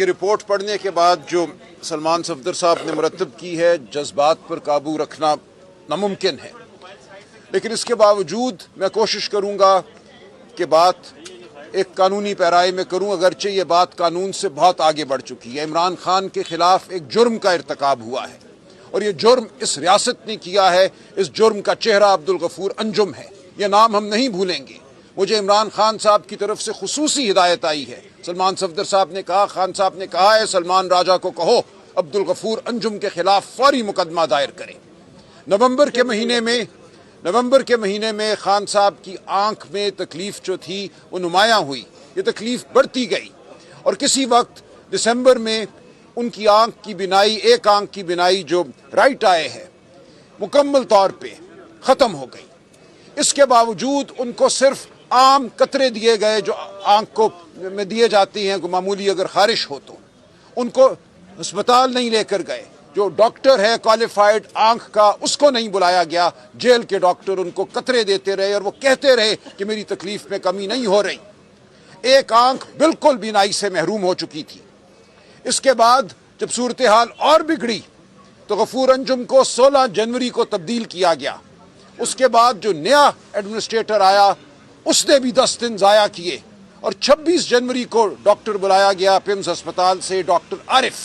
یہ رپورٹ پڑھنے کے بعد جو سلمان صفدر صاحب نے مرتب کی ہے، جذبات پر قابو رکھنا ناممکن ہے، لیکن اس کے باوجود میں کوشش کروں گا کہ بات ایک قانونی پیرائے میں کروں، اگرچہ یہ بات قانون سے بہت آگے بڑھ چکی ہے۔ عمران خان کے خلاف ایک جرم کا ارتکاب ہوا ہے اور یہ جرم اس ریاست نے کیا ہے۔ اس جرم کا چہرہ عبدالغفور انجم ہے، یہ نام ہم نہیں بھولیں گے۔ مجھے عمران خان صاحب کی طرف سے خصوصی ہدایت آئی ہے، سلمان صفدر صاحب نے کہا، خان صاحب نے کہا ہے سلمان راجہ کو کہو عبدالغفور انجم کے خلاف فوری مقدمہ دائر کریں۔ نومبر کے مہینے میں خان صاحب کی آنکھ میں تکلیف جو تھی وہ نمایاں ہوئی، یہ تکلیف بڑھتی گئی اور کسی وقت دسمبر میں ان کی آنکھ کی بینائی، ایک آنکھ کی بینائی جو رائٹ آئے ہے، مکمل طور پہ ختم ہو گئی۔ اس کے باوجود ان کو صرف عام قطرے دیے گئے جو آنکھ کو میں دیے جاتے ہیں، معمولی اگر خارش ہو تو ان کو ہسپتال نہیں لے کر گئے۔ جو ڈاکٹر ہے کوالیفائڈ آنکھ کا، اس کو نہیں بلایا گیا۔ جیل کے ڈاکٹر ان کو قطرے دیتے رہے اور وہ کہتے رہے کہ میری تکلیف میں کمی نہیں ہو رہی۔ ایک آنکھ بالکل بینائی سے محروم ہو چکی تھی۔ اس کے بعد جب صورتحال اور بگڑی تو غفور انجم کو 16 جنوری کو تبدیل کیا گیا۔ اس کے بعد جو نیا ایڈمنسٹریٹر آیا اس نے بھی 10 دن ضائع کیے اور 26 جنوری کو ڈاکٹر بلایا گیا پیمز ہسپتال سے، ڈاکٹر عارف،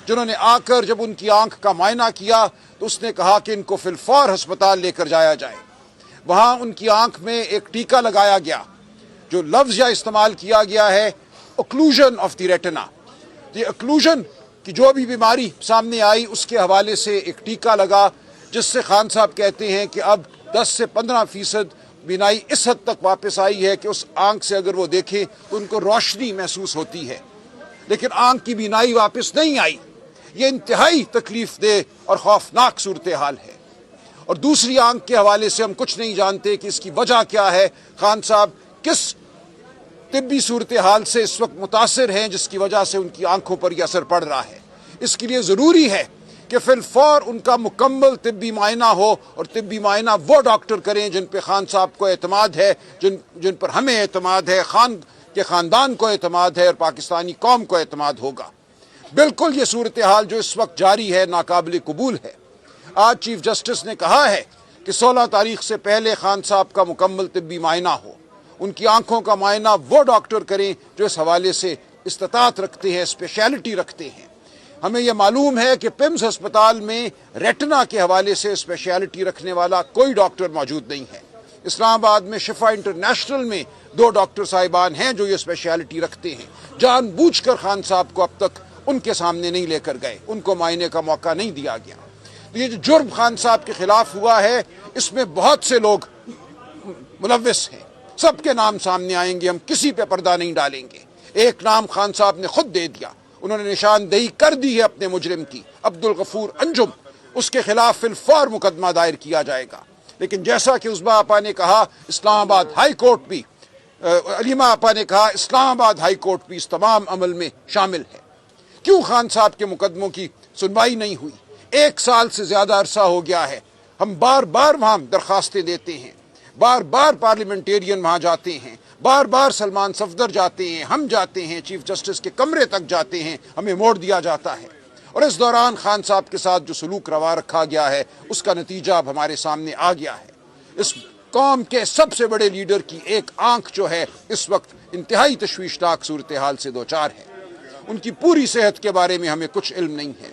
جنہوں نے آ کر جب ان کی آنکھ کا معائنہ کیا تو اس نے کہا کہ ان کو فی الفور ہسپتال لے کر جایا جائے۔ وہاں ان کی آنکھ میں ایک ٹیکہ لگایا گیا، جو لفظ یا استعمال کیا گیا ہے اوکلوژن آف دی ریٹنا۔ یہ اوکلوژن کی جو بھی بیماری سامنے آئی اس کے حوالے سے ایک ٹیکہ لگا، جس سے خان صاحب کہتے ہیں کہ اب 10 سے 15% بینائی اس حد تک واپس آئی ہے کہ اس آنکھ سے اگر وہ دیکھیں تو ان کو روشنی محسوس ہوتی ہے، لیکن آنکھ کی بینائی واپس نہیں آئی۔ یہ انتہائی تکلیف دہ اور خوفناک صورتحال ہے، اور دوسری آنکھ کے حوالے سے ہم کچھ نہیں جانتے کہ اس کی وجہ کیا ہے۔ خان صاحب کس طبی صورتحال سے اس وقت متاثر ہیں جس کی وجہ سے ان کی آنکھوں پر یہ اثر پڑ رہا ہے۔ اس کے لیے ضروری ہے کہ فی الفور ان کا مکمل طبی معائنہ ہو، اور طبی معائنہ وہ ڈاکٹر کریں جن پہ خان صاحب کو اعتماد ہے، جن پر ہمیں اعتماد ہے، خان کے خاندان کو اعتماد ہے اور پاکستانی قوم کو اعتماد ہوگا۔ بالکل یہ صورتحال جو اس وقت جاری ہے ناقابل قبول ہے۔ آج چیف جسٹس نے کہا ہے کہ 16 تاریخ سے پہلے خان صاحب کا مکمل طبی معائنہ ہو، ان کی آنکھوں کا معائنہ وہ ڈاکٹر کریں جو اس حوالے سے استطاعت رکھتے ہیں، اسپیشلٹی رکھتے ہیں۔ ہمیں یہ معلوم ہے کہ پیمز ہسپتال میں ریٹنا کے حوالے سے اسپیشلٹی رکھنے والا کوئی ڈاکٹر موجود نہیں ہے۔ اسلام آباد میں شفا انٹرنیشنل میں 2 ڈاکٹر صاحبان ہیں جو یہ اسپیشلٹی رکھتے ہیں۔ جان بوجھ کر خان صاحب کو اب تک ان کے سامنے نہیں لے کر گئے، ان کو معائنے کا موقع نہیں دیا گیا۔ یہ جو جرم خان صاحب کے خلاف ہوا ہے اس میں بہت سے لوگ ملوث ہیں، سب کے نام سامنے آئیں گے، ہم کسی پہ پردہ نہیں ڈالیں گے۔ ایک نام خان صاحب نے خود دے دیا، انہوں نے نشاندہی کر دی ہے اپنے مجرم کی، عبدالغفور انجم، اس کے خلاف فی الفور مقدمہ دائر کیا جائے گا۔ لیکن جیسا کہ عظمیٰ آپا نے کہا، اسلام آباد ہائی کورٹ بھی، علیمہ آپا نے کہا اسلام آباد ہائی کورٹ بھی اس تمام عمل میں شامل ہے۔ کیوں خان صاحب کے مقدموں کی سنوائی نہیں ہوئی؟ 1 سال سے زیادہ عرصہ ہو گیا ہے، ہم بار بار وہاں درخواستیں دیتے ہیں، بار بار پارلیمنٹیرین وہاں جاتے ہیں، بار بار سلمان صفدر جاتے ہیں، ہم جاتے ہیں، چیف جسٹس کے کمرے تک جاتے ہیں، ہمیں موڑ دیا جاتا ہے۔ اور اس دوران خان صاحب کے ساتھ جو سلوک روا رکھا گیا ہے اس کا نتیجہ اب ہمارے سامنے آ گیا ہے۔ اس قوم کے سب سے بڑے لیڈر کی ایک آنکھ جو ہے اس وقت انتہائی تشویشناک صورتحال سے دوچار ہے، ان کی پوری صحت کے بارے میں ہمیں کچھ علم نہیں ہے۔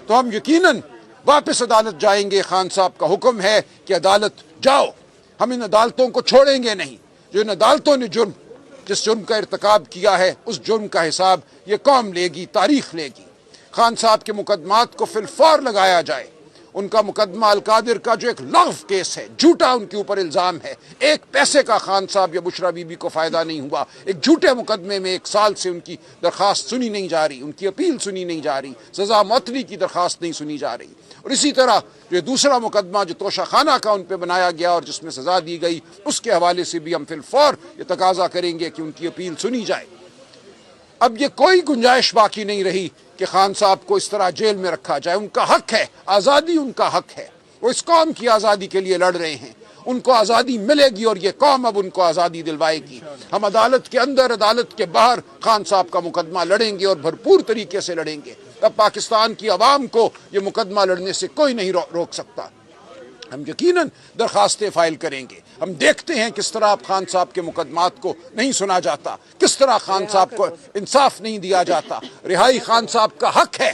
تو ہم یقیناً واپس عدالت جائیں گے، خان صاحب کا حکم ہے کہ عدالت جاؤ، ہم ان عدالتوں کو چھوڑیں گے نہیں۔ جو ان عدالتوں نے جس جرم کا ارتکاب کیا ہے اس جرم کا حساب یہ قوم لے گی، تاریخ لے گی۔ خان صاحب کے مقدمات کو فی الفور لگایا جائے۔ ان کا مقدمہ القادر کا جو ایک لغو کیس ہے، جھوٹا ان کے اوپر الزام ہے، 1 پیسے کا خان صاحب یا بشرا بی بی کو فائدہ نہیں ہوا۔ ایک جھوٹے مقدمے میں 1 سال سے ان کی درخواست سنی نہیں جا رہی، ان کی اپیل سنی نہیں جا رہی، سزا معطلی کی درخواست نہیں سنی جا رہی۔ اور اسی طرح جو دوسرا مقدمہ جو توشہ خانہ کا ان پہ بنایا گیا اور جس میں سزا دی گئی، اس کے حوالے سے بھی ہم فی الفور یہ تقاضا کریں گے کہ ان کی اپیل سنی جائے۔ اب یہ کوئی گنجائش باقی نہیں رہی کہ خان صاحب کو اس طرح جیل میں رکھا جائے۔ ان کا حق ہے، آزادی ان کا حق ہے، وہ اس قوم کی آزادی کے لیے لڑ رہے ہیں، ان کو آزادی ملے گی اور یہ قوم اب ان کو آزادی دلوائے گی. ہم عدالت کے اندر عدالت کے باہر خان صاحب کا مقدمہ لڑیں گے اور بھرپور طریقے سے لڑیں گے. اب پاکستان کی عوام کو یہ مقدمہ لڑنے سے کوئی نہیں روک سکتا. ہم یقیناً درخواستیں فائل کریں گے. ہم دیکھتے ہیں کس طرح خان صاحب کے مقدمات کو نہیں سنا جاتا, کس طرح خان صاحب کو انصاف نہیں دیا جاتا. رہائی خان صاحب کا حق ہے.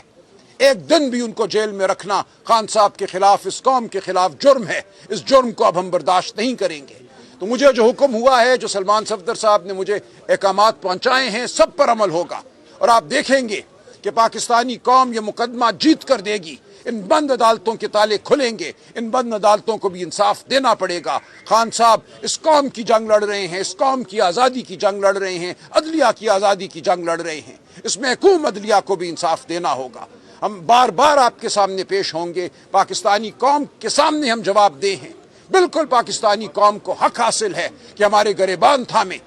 ایک دن بھی ان کو جیل میں رکھنا خان صاحب کے خلاف, اس قوم کے خلاف جرم ہے. اس جرم کو اب ہم برداشت نہیں کریں گے. تو مجھے جو حکم ہوا ہے, جو سلمان صفدر صاحب نے مجھے احکامات پہنچائے ہیں, سب پر عمل ہوگا. اور آپ دیکھیں گے کہ پاکستانی قوم یہ مقدمہ جیت کر دے گی. ان بند عدالتوں کے تالے کھلیں گے. ان بند عدالتوں کو بھی انصاف دینا پڑے گا. خان صاحب اس قوم کی جنگ لڑ رہے ہیں, اس قوم کی آزادی کی جنگ لڑ رہے ہیں, عدلیہ کی آزادی کی جنگ لڑ رہے ہیں. اس محکوم عدلیہ کو بھی انصاف دینا ہوگا. ہم بار بار آپ کے سامنے پیش ہوں گے, پاکستانی قوم کے سامنے ہم جواب دیں ہیں. بالکل پاکستانی قوم کو حق حاصل ہے کہ ہمارے گریبان تھامے.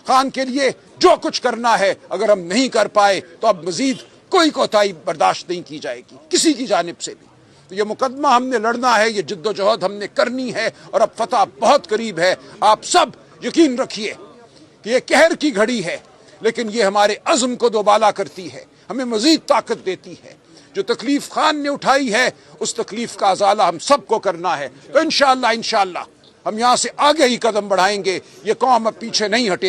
خان کے لیے جو کچھ کرنا ہے اگر ہم نہیں کر پائے تو اب مزید کوئی کوتاہی برداشت نہیں کی جائے گی کسی کی جانب سے بھی. تو یہ مقدمہ ہم نے لڑنا ہے, یہ جد و جہد ہم نے کرنی ہے, اور اب فتح بہت قریب ہے. آپ سب یقین رکھیے کہ یہ قہر کی گھڑی ہے, لیکن یہ ہمارے عزم کو دوبالا کرتی ہے, ہمیں مزید طاقت دیتی ہے. جو تکلیف خان نے اٹھائی ہے اس تکلیف کا ازالہ ہم سب کو کرنا ہے. تو انشاءاللہ ہم یہاں سے آگے ہی قدم بڑھائیں گے. یہ قوم اب پیچھے نہیں ہٹے.